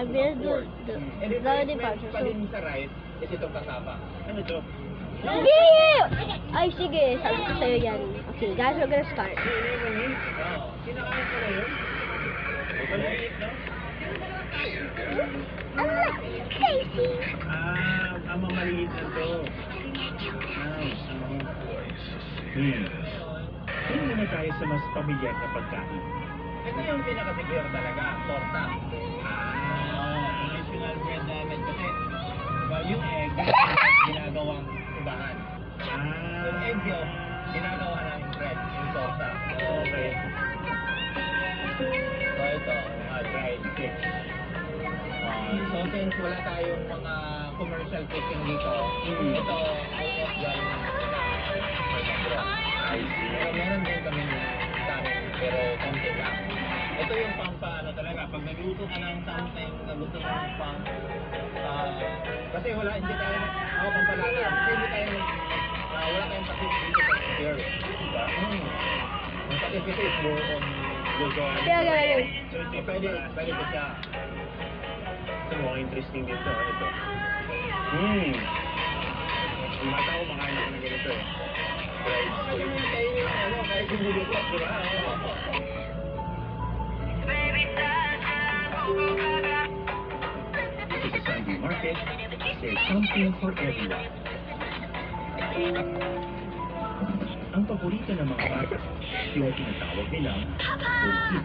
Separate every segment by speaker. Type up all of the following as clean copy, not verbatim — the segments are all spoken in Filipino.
Speaker 1: will do the
Speaker 2: And then,
Speaker 1: departure. So,
Speaker 2: palin sa rice, is itong kasama. Ano to?
Speaker 1: hindi! Ay, sige. Sabi ko sa'yo yan. Okay, guys, we're gonna start.
Speaker 2: Oo. Kinakain ko na yun. Maliit, no?
Speaker 1: Casey.
Speaker 3: Ang mamaliit na to. Hindi muna tayo sa mas pamilyar na pagkain.
Speaker 2: Ito yung pinaka-secure talaga, torta. Traditional bread namin kasi diba, yung egg, ginagawang ubahan. Yung egg yun, ginagawa namin bread, yung torta.
Speaker 3: Okay.
Speaker 2: So ito, mga dried fish. So since wala tayong mga commercial fishing dito, ito almost galing sa
Speaker 3: I see.
Speaker 2: pero meron din kami sa amin, pero konti lang. Ito yung ano talaga, pag nagluto ka ng something na gusto mo pang, kasi hindi tayo, ako pang palata, kasi hindi tayo, wala tayong takip dito sa beer. Diba? Ang takip kasi is more on Luzon.
Speaker 1: Kaya.
Speaker 3: So, ito
Speaker 2: Pwede ko siya.
Speaker 3: Ito mukhang interesting dito. Ito. Yung bata ko makain ako ng ganito eh. Fried
Speaker 2: Pwede
Speaker 3: squid.
Speaker 2: mo tayo yung kahit hindi dito, diba?
Speaker 3: This is a Sunday market. There's something for everyone. Ang paborito ng mga bata, yung tinatawag nilang turkey.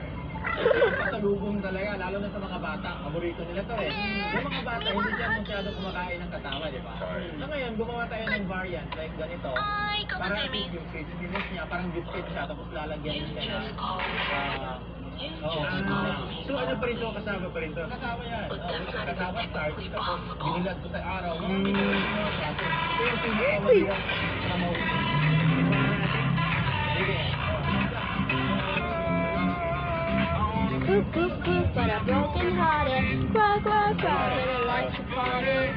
Speaker 2: Pasalubong talaga, lalo na sa mga bata. Paborito nila to eh. Yung mga bata, hindi siya masyado kumakain ng kasama, di ba? So ngayon, gumawa tayo ng variant like ganito. Para at least yung crispiness niya, parang biscuit siya, tapos lalagyan siya ng
Speaker 3: So ano pa rin to? Kasama pa rin to?
Speaker 2: kasama yan. Kasama starch, tapos binilad ko sa araw. Mga process. So yung pinakamahirap na sige.
Speaker 1: Boop, boop, boop, but I'm broken hearted. Cry, cry, cry, but I like to party.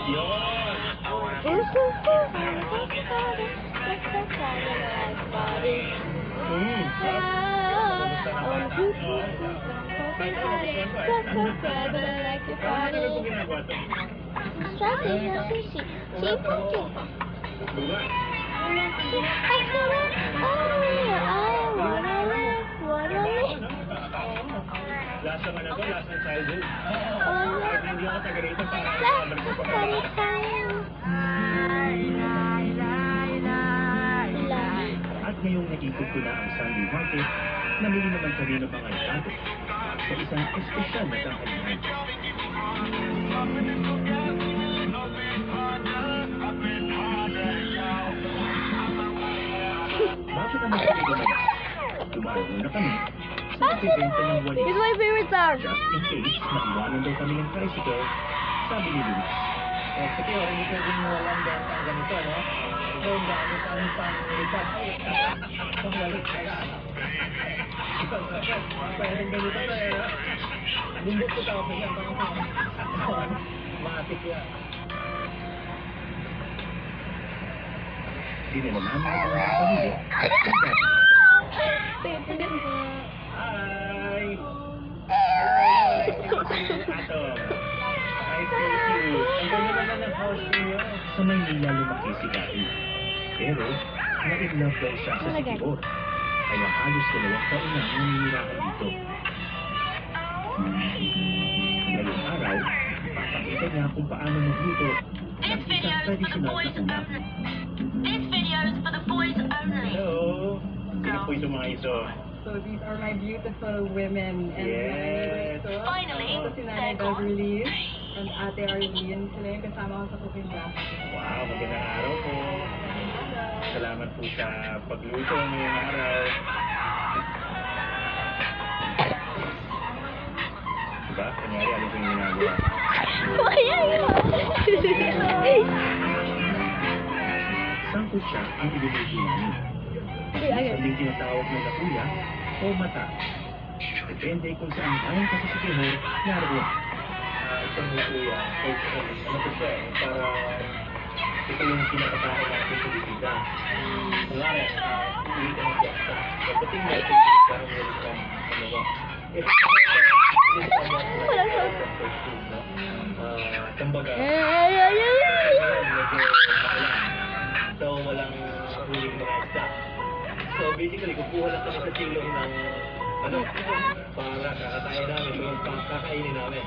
Speaker 3: Yun!
Speaker 1: Boop, boop, boop, but I'm broken hearted. Cry, cry, cry, but I like to party. Oh, boop, boop, boop, broken hearted. Cry, cry, cry, but I like to
Speaker 3: Paano
Speaker 1: party.
Speaker 3: ko ginagawa to?
Speaker 1: Stressing, stressing, she broken.
Speaker 3: Diba?
Speaker 1: I feel it. I wanna live, wanna live.
Speaker 3: Last naman ako, last ng childhood.
Speaker 1: Oh,
Speaker 3: Kahit hindi ako taga rito para
Speaker 1: last
Speaker 3: makabalik ko pa
Speaker 1: time,
Speaker 3: ba?
Speaker 1: time.
Speaker 3: At ngayong naikot ko na ang Sunday market, namili naman kami ng mga regalo sa isang espesyal na tanghalian. Bago naman kami gumawa, dumaan muna kami sa nagbibenta ng
Speaker 1: It's
Speaker 3: walis.
Speaker 1: my favorite song.
Speaker 3: Just in case na iwanan daw kami ng tricycle, sabi ni Luis.
Speaker 2: Kasi hindi pwedeng walang benta ang ganito, no? So, gamit ang pang-lipat. Pang-balik kaya. Pwedeng ganito na eh. Limbot ko tawag ko yan. Matik yan.
Speaker 3: Dinala namin ang mga pamilya. Hi! Atom! Nice to meet you.
Speaker 2: Ang ganda naman ng house niyo.
Speaker 3: Sa Maynila lumaki si Gary. Pero, na-in-love daw siya sa Sigibor. Kaya halos 2 taon na naninirahan dito. Ngayong araw, papakita niya kung paano magluto ng isang tradisyonal na ulam.
Speaker 4: This video is for the boys only.
Speaker 3: Hello! Sino po itong mga ito?
Speaker 5: So these are my beautiful women, and
Speaker 3: Yes.
Speaker 5: my name is
Speaker 4: Finally,
Speaker 5: Ito si Nanay
Speaker 4: they're gone.
Speaker 5: Beverly and Ate Arlene. Sila yung kasama ko sa cooking class.
Speaker 3: Wow, magandang araw po. Salamat po sa pagluto ngayong araw. Diba? Kanyari, ano po yung ginagawa? Sangkot siya ang iluluto namin. Sabing tinatawag na lapuya o mata. Depende kung saan ayon kasi si Kihor naroon.
Speaker 2: Itong lakuya. Ano ko siya eh. Para ito yung pinakatahan natin sa bisita. Kunwari, hindi ka ng piyesta. Pagdating natin, parang welcome. Ano ba? If kumbaga, so walang huling mga isda. So basically, kukuha lang kami sa silong ng ano, para kakatayin namin, kakainin namin.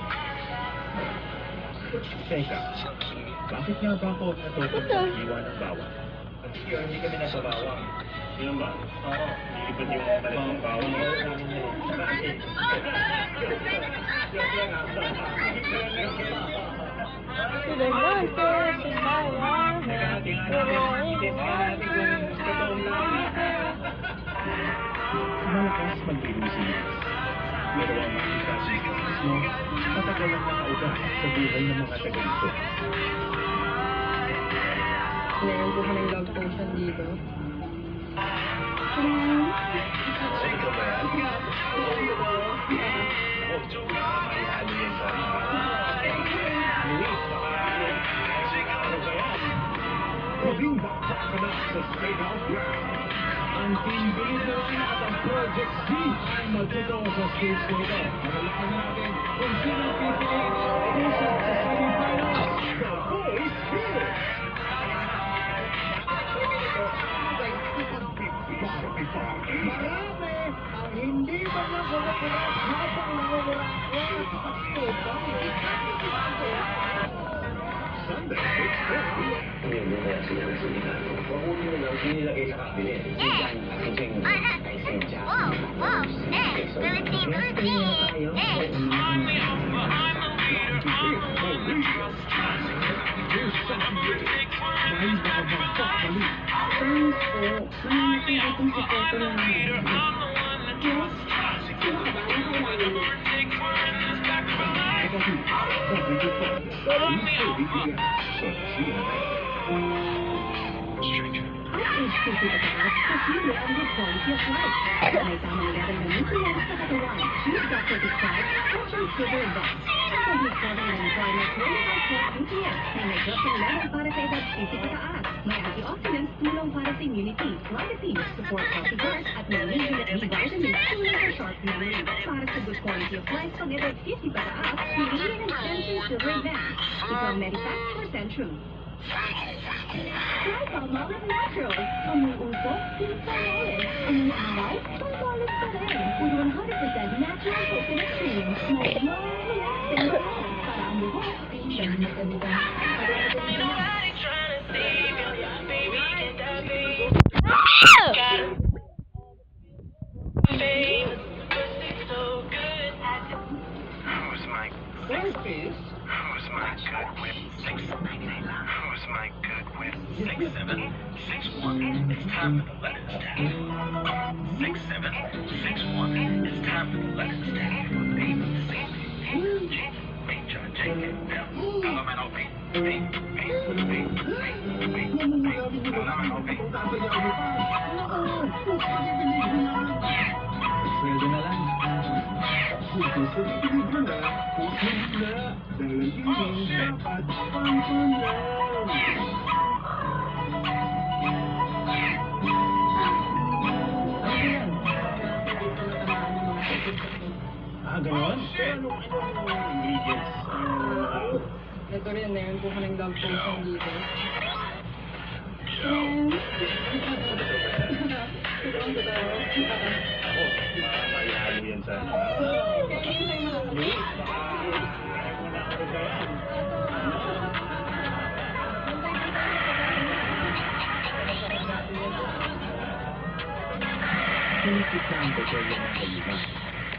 Speaker 3: Teka, bakit nga ba ako natutok sa iwan ng bawang?
Speaker 2: Kasi yun, hindi kami nagpabawang.
Speaker 3: Yun ba?
Speaker 2: Oo.
Speaker 3: Nilipad yung malit ng bawang.
Speaker 2: Namin yun. Kasi,
Speaker 1: To the monsters in my life.
Speaker 3: Malakas magbiro si Max. Pero ang makita si Max mo, matagal ang nakaugat sa buhay ng mga taga-ito.
Speaker 5: Meron po kaming dog potion dito.
Speaker 2: ito ba yan? May halo yan sa Luis, baka ano ba yan?
Speaker 3: Maging baksak ka na sa State of Ground. Ang Team Bilibid at ang Project C ay magtuto sa stage na ito. Malalaman natin kung sino ang pipiliin pusat sa semifinals. The Voice Kids! Marami ang hindi ba na kulat-kulat habang nangungulat Sunday, 6:30.
Speaker 4: Whoa, whoa, hey, Philippine, hey.
Speaker 6: Posible ang good quality of life. May tamang level ng nutrients sa katawan. Choose Dr. Prescribed Fortune Sugar Invest. Ang discovery ng requirement 25 nutrients na may drop-in level para sa edad 50 pataas. May antioxidants tulong para sa immunity, glycine, support healthy heart, at may nutrient B vitamins tulong sa sharp memory. Para sa good quality of life pang edad 50 pataas, piliin ang Centrum Sugar Invest. Ito ang Medifact for Centrum. Try Palmolive Naturals. Amoy uso, sweet Palmolive. Amoy araw, Palmolive pa rin. With 100% natural coconut cream. May long, lasting looks para ang buhok ay siyang maganda.
Speaker 7: Who's my Who's my good whip? Who's my good whip? 6761. It's time for the letter stack. 6761. It's time for the letter stack. A, C, G, H, I, J, K, L, M, N, O, P, P, P, P, P, P, P, L, M, N, O, P.
Speaker 3: Sweldo na lang. Sweldo na. Dahil hindi dapat pangkulang. Ganon? Pero anong ingredients?
Speaker 5: Ito rin, meron po kaming dog potion dito.
Speaker 3: Ako, may halo yan sa Luis, baka ayaw mo na ako ba yan? Pinikit na ang botella ng kalima.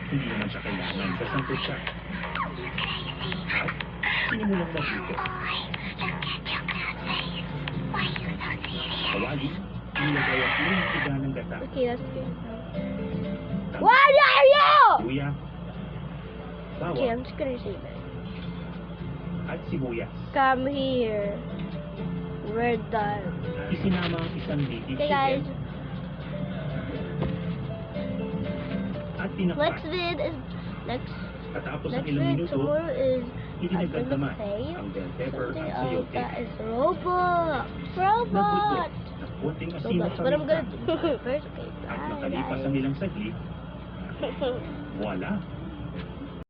Speaker 3: Hindi naman siya kailangan sa sangkot siya. At sinimulang mabuto. Kawali, nilagay ang unang tiga ng gata.
Speaker 1: Okay, that's good. Where are you?
Speaker 3: Luya,
Speaker 1: Okay,
Speaker 3: bawang,
Speaker 1: I'm just gonna say that.
Speaker 3: at sibuyas.
Speaker 1: Come here. We're done.
Speaker 3: Isinama ang isang native
Speaker 1: Okay, guys.
Speaker 3: chicken at tinakpan.
Speaker 1: Next vid is next.
Speaker 3: Katapos ang
Speaker 1: Next
Speaker 3: ilang
Speaker 1: vid
Speaker 3: minuto,
Speaker 1: tomorrow is I'm
Speaker 3: idinagdag
Speaker 1: gonna
Speaker 3: naman
Speaker 1: play
Speaker 3: ang bell pepper
Speaker 1: something
Speaker 3: at
Speaker 1: else
Speaker 3: sayote.
Speaker 1: that is robot. Robot.
Speaker 3: At konting asin at
Speaker 1: Robot. But I'm
Speaker 3: paminta.
Speaker 1: gonna do first. Okay.
Speaker 3: At
Speaker 1: Bye,
Speaker 3: makalipas ang
Speaker 1: guys.
Speaker 3: ilang saglit, voila!